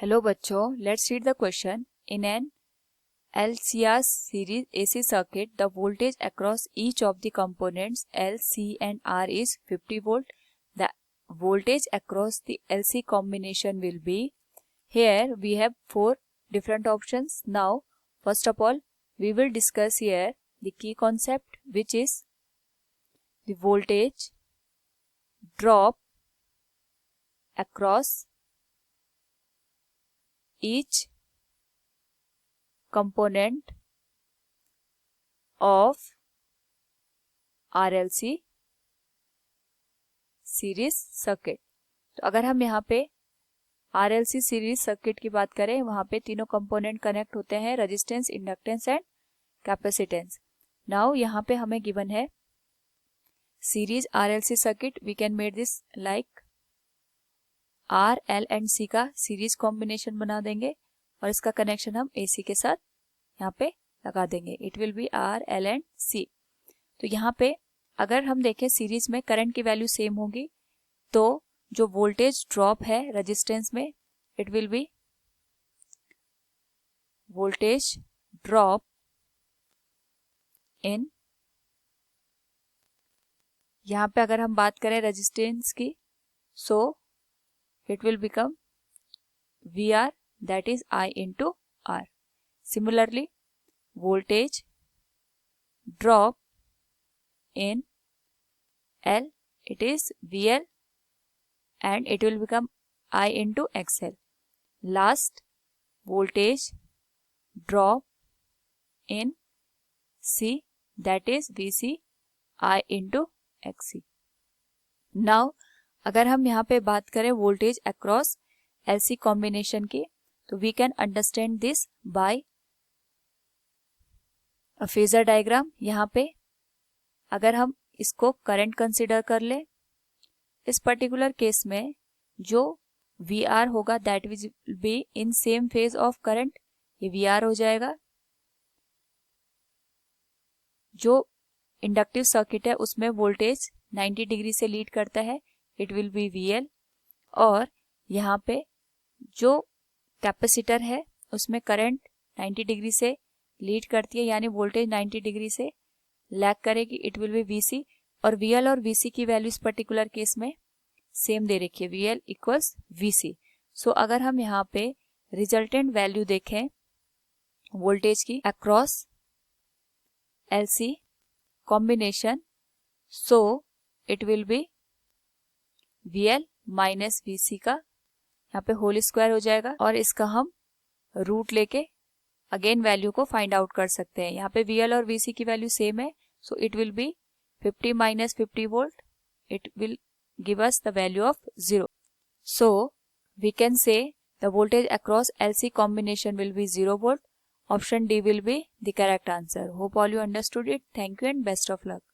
Hello बच्चों, let's read the question. In an LCR series AC circuit, the voltage across each of the components L, C and R is 50 volt. The voltage across the LC combination will be. Here we have 4 different options. Now, first of all, we will discuss here the key concept, which is the voltage drop across each component of RLC series circuit. तो अगर हम यहाँ पे RLC series circuit की बात करें, वहाँ पे तीनों कंपोनेंट कनेक्ट होते हैं, resistance, inductance and capacitance. Now यहाँ पे हमें गिवन है series RLC circuit. We can made this like R, L and C का सीरीज कॉम्बिनेशन बना देंगे और इसका कनेक्शन हम AC के साथ यहाँ पे लगा देंगे. It will B R, L and C. तो यहाँ पे अगर हम देखें सीरीज में करंट की वैल्यू सेम होगी, तो जो वोल्टेज ड्रॉप है रेजिस्टेंस में, it will B voltage drop in. यहाँ पे अगर हम बात करें रेजिस्टेंस की, सो it will become VR, that is I into R. Similarly, voltage drop in L, it is VL and it will become I into XL. Last, voltage drop in C, that is VC, I into XC. Now, अगर हम यहाँ पे बात करें voltage across LC combination की, तो we can understand this by a phasor diagram. यहाँ पे अगर हम इसको करंट कंसिडर कर ले, इस पर्टिकुलर केस में जो VR होगा that will be in same phase of current, ये VR हो जाएगा. जो इंडक्टिव सर्किट है उसमें वोल्टेज 90 डिग्री से लीड करता है, इट विल बी VL. और यहाँ पे जो कैपेसिटर है उसमें करंट 90 डिग्री से लीड करती है, यानी वोल्टेज 90 डिग्री से लैग करेगी, इट विल बी VC. और VL और VC की वैल्यू इस पर्टिकुलर केस में सेम दे रखी है, VL इक्वल्स VC. सो अगर हम यहाँ पे रिजल्टेंट वैल्यू देखें वोल्टेज की across LC combination, so it will B VL minus VC का यहाँ पे होल स्क्वायर हो जाएगा और इसका हम रूट लेके अगेन वैल्यू को फाइंड आउट कर सकते हैं. यहाँ पे VL और VC की वैल्यू सेम है, so it will be 50 minus 50 volt. It will give us the value of 0. So we can say the voltage across LC combination will be 0 volt. Option D will be the correct answer. Hope all you understood it. Thank you and best of luck.